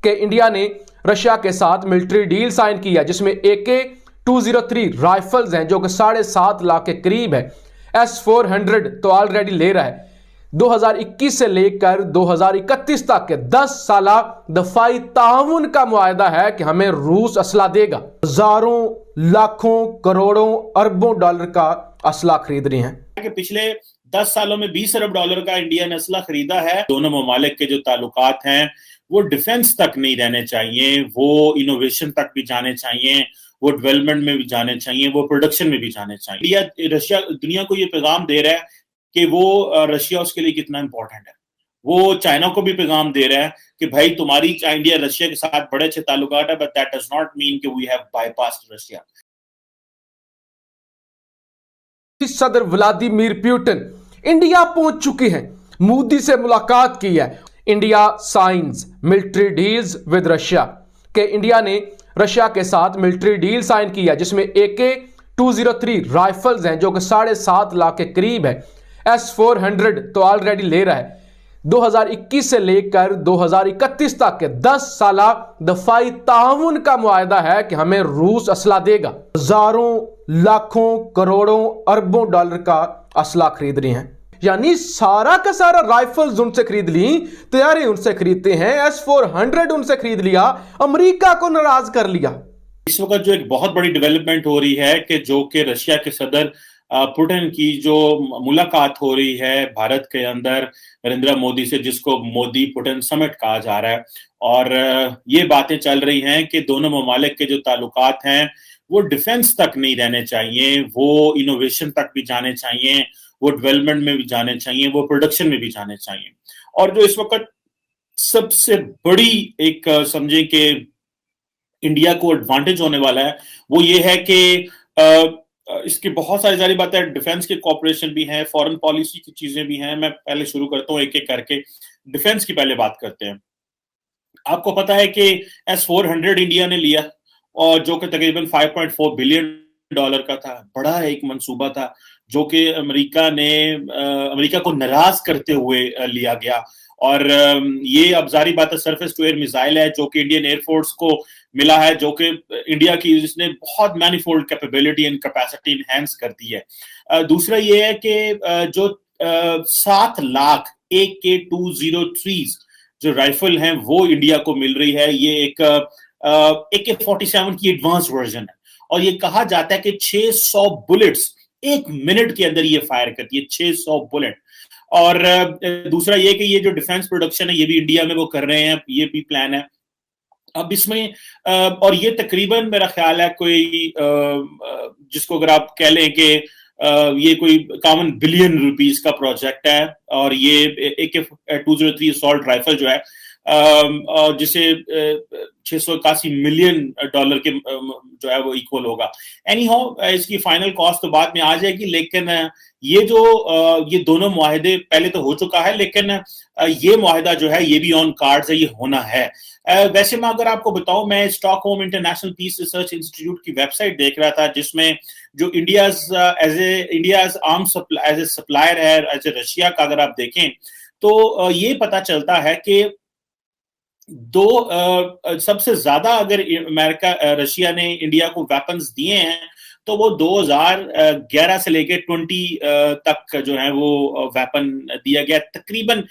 کہ انڈیا نے رشیا کے ساتھ ملٹری ڈیل سائن کی ہے جس میں AK-203 رائفلز ہیں جو کہ 7.5 لاکھ کے قریب ہے. S-400 تو آلریڈی لے رہا ہے. 2021 سے لے کر 2031 تک کے 10 سالہ دفاعی تعاون کا معاہدہ ہے کہ ہمیں روس اسلحہ دے گا. ہزاروں لاکھوں کروڑوں اربوں ڈالر کا اسلحہ خرید رہی ہیں. کہ پچھلے 10 سالوں میں 20 ارب ڈالر کا انڈیا نے اسلحہ خریدا ہے. دونوں ممالک کے جو تعلقات ہیں وہ ڈیفنس تک نہیں رہنے چاہیے، وہ انوویشن تک بھی جانے چاہیے، وہ ڈیولپمنٹ میں بھی جانے چاہیے، وہ پروڈکشن میں بھی جانے چاہیے. رشیا دنیا کو یہ پیغام دے رہا ہے کہ وہ رشیا اس کے لیے کتنا امپورٹنٹ ہے. وہ چائنا کو بھی پیغام دے رہا ہے کہ بھائی تمہاری انڈیا رشیا کے ساتھ بڑے اچھے تعلقات ہیں، but that does not mean کہ we have bypassed Russia. صدر ولادیمیر پیوٹن انڈیا پہنچ چکے ہیں، مودی سے ملاقات کی ہے. India signs military deals with Russia کہ انڈیا نے رشیا کے ساتھ ملٹری ڈیل سائن کی ہے جس میں AK-203 رائفلز ہیں جو کہ 7.5 لاکھ کے قریب ہے. S-400 تو آلریڈی لے رہا ہے. 2021 سے لے کر 2031 تک کے 10 سالہ دفاعی تعاون کا معاہدہ ہے کہ ہمیں روس اسلحہ دے گا. ہزاروں لاکھوں کروڑوں اربوں ڈالر کا اسلحہ خرید رہی ہیں. یعنی سارا کا سارا رائفلز ان سے خرید لی، طیارے ان سے خریدتے ہیں، S-400 ان سے خرید لیا، امریکہ کو ناراض کر لیا. اس وقت جو ایک بہت بڑی ڈیولپمنٹ ہو رہی ہے کہ جو کہ رشیا کے صدر پوٹن کی جو ملاقات ہو رہی ہے بھارت کے اندر نریندر مودی سے، جس کو مودی پوٹن سمٹ کہا جا رہا ہے، اور یہ باتیں چل رہی ہیں کہ دونوں ممالک کے جو تعلقات ہیں وہ ڈیفنس تک نہیں رہنے چاہیے، وہ انوویشن تک بھی جانے چاہیے، وہ ڈیولپمنٹ میں بھی جانے چاہیے، وہ پروڈکشن میں بھی جانے چاہیے. اور جو اس وقت سب سے بڑی ایک سمجھیں کہ انڈیا کو ایڈوانٹیج ہونے والا ہے وہ یہ ہے کہ اس کی بہت ساری ظاہری باتیں، ڈیفنس کے کوپریشن بھی ہیں، فورن پالیسی کی چیزیں بھی ہیں. میں پہلے شروع کرتا ہوں ایک ایک کر کے. ڈیفنس کی پہلے بات کرتے ہیں. آپ کو پتا ہے کہ S-400 انڈیا نے لیا اور جو کہ تقریباً $5.4 بلین کا تھا. بڑا ایک منصوبہ تھا جو کہ امریکہ کو ناراض کرتے ہوئے لیا گیا. اور یہ اب ظاہری بات ہے سرفیس ٹو ایئر میزائل ہے جو کہ انڈین ایئر فورس کو ملا ہے، جو کہ انڈیا کی جس نے بہت manifold capability and capacity enhance کر دی ہے. دوسرا یہ ہے کہ جو 7 لاکھ AK-203 جو رائفل ہیں وہ انڈیا کو مل رہی ہے. یہ ایک AK-47 کی ایڈوانس ورژن ہے اور یہ کہا جاتا ہے کہ 600 بلٹس 1 منٹ کے اندر یہ فائر کرتی ہے، 600 بلٹ. اور دوسرا یہ کہ یہ جو ڈیفنس پروڈکشن ہے یہ بھی انڈیا میں وہ کر رہے ہیں، یہ بھی پلان ہے. اب اس میں اور یہ تقریباً میرا خیال ہے کوئی جس کو اگر آپ کہہ لیں کہ یہ کوئی 51 بلین روپیز کا پروجیکٹ ہے. اور یہ AK-203 اسالٹ رائفل جو ہے جسے $681 ملین کے جو ہے وہ ایکول ہوگا. اینی ہاؤ اس کی فائنل کاسٹ تو بعد میں آ جائے گی، لیکن یہ دونوں معاہدے پہلے تو ہو چکا ہے، لیکن یہ معاہدہ جو ہے یہ بھی آن کارڈز ہے، یہ ہونا ہے. ویسے میں اگر آپ کو بتاؤں، میں stock home international peace research institute کی ویب سائٹ دیکھ رہا تھا جس میں جو India's arms as a supplier ہے ایز اے رشیا کا اگر آپ دیکھیں تو یہ پتا چلتا ہے کہ سب سے زیادہ اگر رشیا نے انڈیا کو ویپنز دیے ہیں تو وہ 2011 سے لے کے 20 تک جو ہے وہ ویپن دیا گیا. تقریباً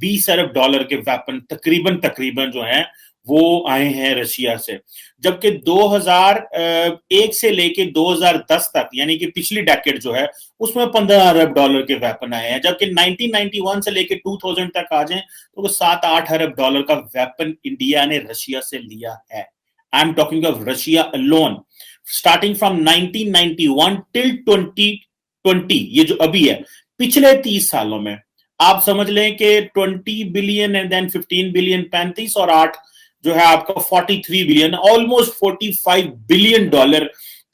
$20 ارب کے ویپن تقریباً جو ہیں وہ آئے ہیں رشیا سے. جبکہ 2001 سے لے کے 2010 تک یعنی کہ پچھلی ڈیکیڈ جو ہے اس میں $15 ارب کے ویپن آئے ہیں. جبکہ 1991 سے لے کے 2000 تک آ جائیں تو وہ $7-8 ارب کا ویپن انڈیا نے رشیا سے لیا ہے. I am talking of Russia alone. starting from 1991 till 2020 یہ جو ابھی ہے پچھلے 30 سالوں میں آپ سمجھ لیں کہ 20 بلین and then 15 بلین 35 اور 8 جو ہے آپ کا 43 بلین almost $45 بلین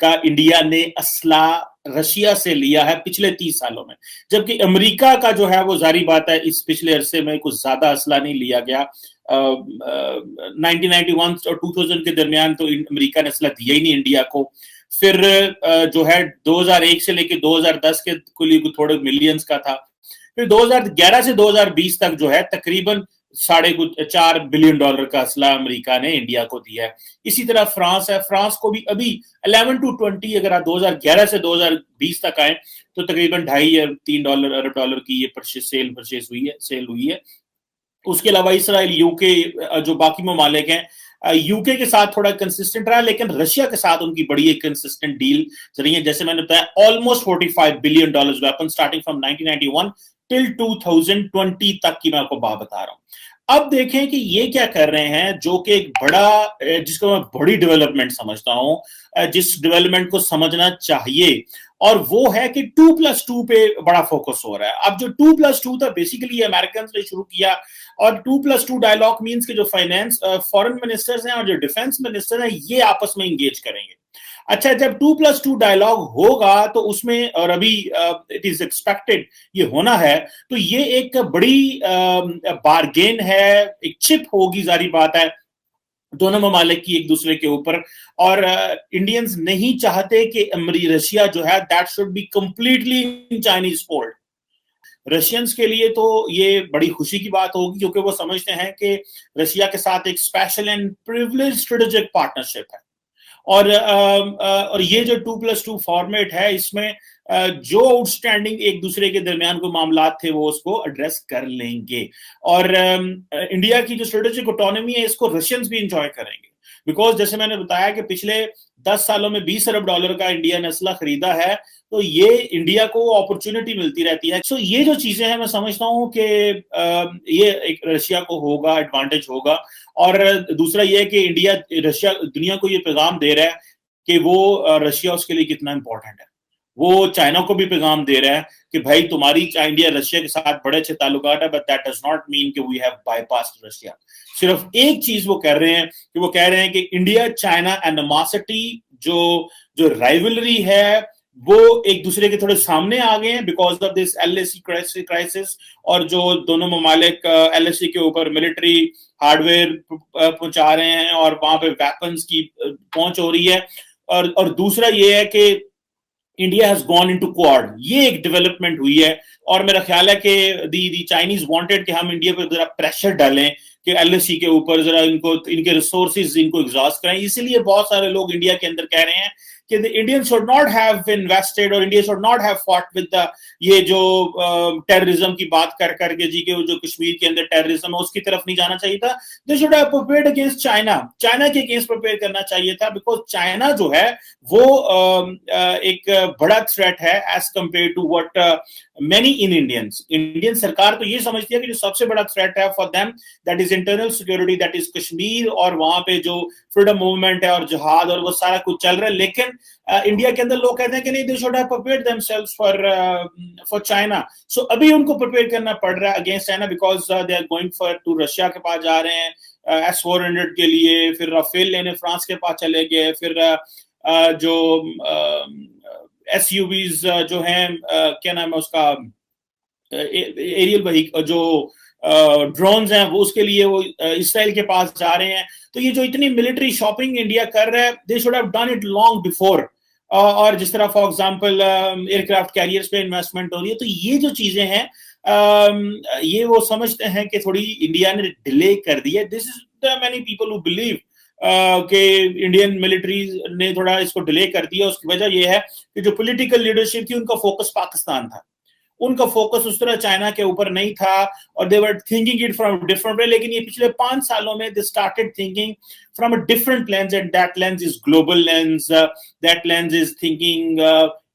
کا انڈیا نے اسلحہ رشیا سے لیا ہے پچھلے 30 سالوں میں. جبکہ امریکہ کا جو ہے وہ ظاہری بات ہے اس پچھلے عرصے میں کچھ زیادہ اسلحہ نہیں لیا گیا. 1991 اور 2000 کے درمیان تو امریکہ نے اسلحہ دیا ہی نہیں انڈیا کو. پھر جو ہے 2001 سے لے کے 2010 کے کلی تھوڑے ملینز کا تھا. پھر 2011 سے 2020 تک جو ہے تقریباً $4 बिलियन का असला अमेरिका ने इंडिया को दिया है। इसी तरह फ्रांस है, फ्रांस को भी अभी 11 to 20, अगर आप 2011 से 2020 तक आए तो तकरीबन $2.5 अरब डॉलर की ये सेल हुई है। उसके अलावा इसराइल, यूके, जो बाकी ममालिक हैं, यूके के साथ थोड़ा कंसिस्टेंट रहा, लेकिन रशिया के साथ उनकी बड़ी एक कंसिस्टेंट डील रही है। जैसे मैंने बताया, almost $45 billion weapon starting from 1991 till 2020 तक की मैं आपको बात बता रहा हूं। अब देखें कि ये क्या कर रहे हैं, जो कि एक बड़ा, जिसको मैं बड़ी डेवलपमेंट समझता हूं, जिस डेवलपमेंट को समझना चाहिए, और वो है कि 2+2 पे बड़ा फोकस हो रहा है। अब जो 2+2 था बेसिकली अमेरिकन ने शुरू किया, और 2+2 डायलॉग मींस कि जो फाइनेंस फॉरेन मिनिस्टर्स हैं और जो डिफेंस मिनिस्टर हैं ये आपस में इंगेज करेंगे। अच्छा, जब 2+2 डायलॉग होगा तो उसमें, और अभी इट इज एक्सपेक्टेड ये होना है, तो ये एक बड़ी बार्गेन है, एक चिप होगी, जारी बात है, दोनों ममालिक की एक दूसरे के ऊपर। और इंडियंस नहीं चाहते कि रशिया जो है that should be completely in Chinese fold. Russians के लिए तो ये बड़ी खुशी की बात होगी, क्योंकि वो समझते हैं कि रशिया के साथ एक special and privilege strategic partnership है। और ये जो 2+2 फॉर्मेट है, इसमें जो आउटस्टैंडिंग एक दूसरे के दरमियान कोई मामलात थे वो उसको एड्रेस कर लेंगे। और इंडिया की जो स्ट्रेटेजिक ऑटोनॉमी है इसको रशियंस भी इंजॉय करेंगे, बिकॉज जैसे मैंने बताया कि पिछले 10 सालों में $20 अरब का इंडिया ने असला खरीदा है, तो ये इंडिया को अपॉर्चुनिटी मिलती रहती है। सो ये जो चीजें हैं मैं समझता हूं कि ये एक रशिया को होगा, एडवांटेज होगा। और दूसरा ये है कि रशिया दुनिया को ये पैगाम दे रहा है कि वो रशिया उसके लिए कितना इंपॉर्टेंट है। वो चाइना को भी पैगाम दे रहा है कि भाई तुम्हारी इंडिया रशिया के साथ बड़े अच्छे ताल्लुकात है, but that does not mean कि वी हैव बाईपास्ड रशिया। सिर्फ एक चीज वो कह रहे हैं कि वो कह रहे हैं कि इंडिया चाइना एनिमोसिटी, जो राइवलरी है, वो एक दूसरे के थोड़े सामने आ गए हैं because of this LAC crisis. और जो दोनों ममालिक LAC के ऊपर मिलिट्री हार्डवेयर पहुंचा रहे हैं और वहां पे वेपन्स की पहुंच हो रही है। और दूसरा ये है कि India has gone into quad, ये एक डेवलपमेंट हुई है। और मेरा ख्याल है कि दी चाइनीज वांटेड कि हम इंडिया पे जरा प्रेशर डालें कि LAC के ऊपर जरा इनके रिसोर्सेज इनको एग्जॉस्ट करें। इसीलिए बहुत सारे लोग इंडिया के अंदर कह रहे हैं कि the Indians should not have invested और India should not have fought with the ये जो टेररिज्म की बात कर करके जी के जो कश्मीर के अंदर टेररिज्म है उसकी तरफ नहीं जाना चाहिए था। They should have prepared against China, China के अगेंस्ट प्रिपेयर करना चाहिए था, बिकॉज चाइना जो है वो एक बड़ा थ्रेट है as compare to what many Indian सरकार तो ये समझती है कि जो सबसे बड़ा थ्रेट है for them that is internal security, that is Kashmir, और वहां पे जो फ्रीडम मूवमेंट है और जिहाद और वो सारा कुछ चल रहा है। लेकिन इंडिया के अंदर लोग कहते हैं कि नहीं, they should have prepared themselves for China. So अभी उनको प्रिपेयर करना पड़ रहा है against China, because they are going for to Russia के पास जा रहे हैं S-400 के लिए, फिर राफेल लेने फ्रांस के पास चले गए, फिर जो SUVs जो हैं, क्या नाम है उसका, एरियल व्हीकल, जो ड्रोन्स हैं, वो उसके लिए वो इसराइल के पास जा रहे हैं। तो ये जो इतनी मिलिट्री शॉपिंग इंडिया कर रहा है, दे should have done it long before. और जिस तरह फॉर एग्जांपल एयरक्राफ्ट कैरियर्स पे इन्वेस्टमेंट हो रही है, तो ये जो चीजें हैं ये वो समझते हैं कि थोड़ी इंडिया ने डिले कर दी है। This is many people who believe कि इंडियन मिलिट्री ने थोड़ा इसको डिले कर दिया। उसकी वजह यह है कि जो पॉलिटिकल लीडरशिप थी उनका फोकस पाकिस्तान था, उनका फोकस उस तरह चाइना के ऊपर नहीं था, और they were thinking it from different way. लेकिन ये पिछले 5 सालों में they started thinking from a different lens, and that lens is global lens, that lens is thinking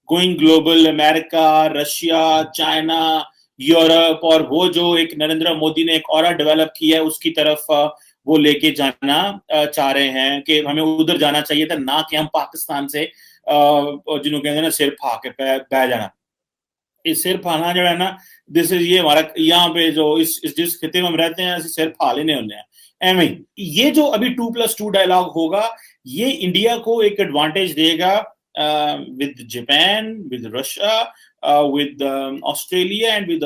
going global, America, Russia, China, Europe, और वो जो एक नरेंद्र मोदी ने एक और डेवलप किया है उसकी तरफ वो लेके जाना चाह रहे हैं कि हमें उधर जाना चाहिए था, ना कि हम पाकिस्तान से जिन्होंने कहते हैं ना सिर फा के बह जाना। इस सिर फाना जो है ना, दिस इज ये हमारा यहाँ पे जो इस जिस खिते में हम रहते हैं ऐसे सिर फा लेने होने हैं एम। ये जो अभी 2+2 डायलॉग होगा, ये इंडिया को एक एडवांटेज देगा with Japan, with Russia, with Australia and with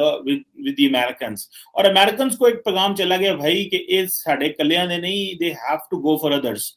the Americans। और Americans को एक पैगाम चला गया भाई कि इस साढ़े कल्याण नहीं, they have to go for others।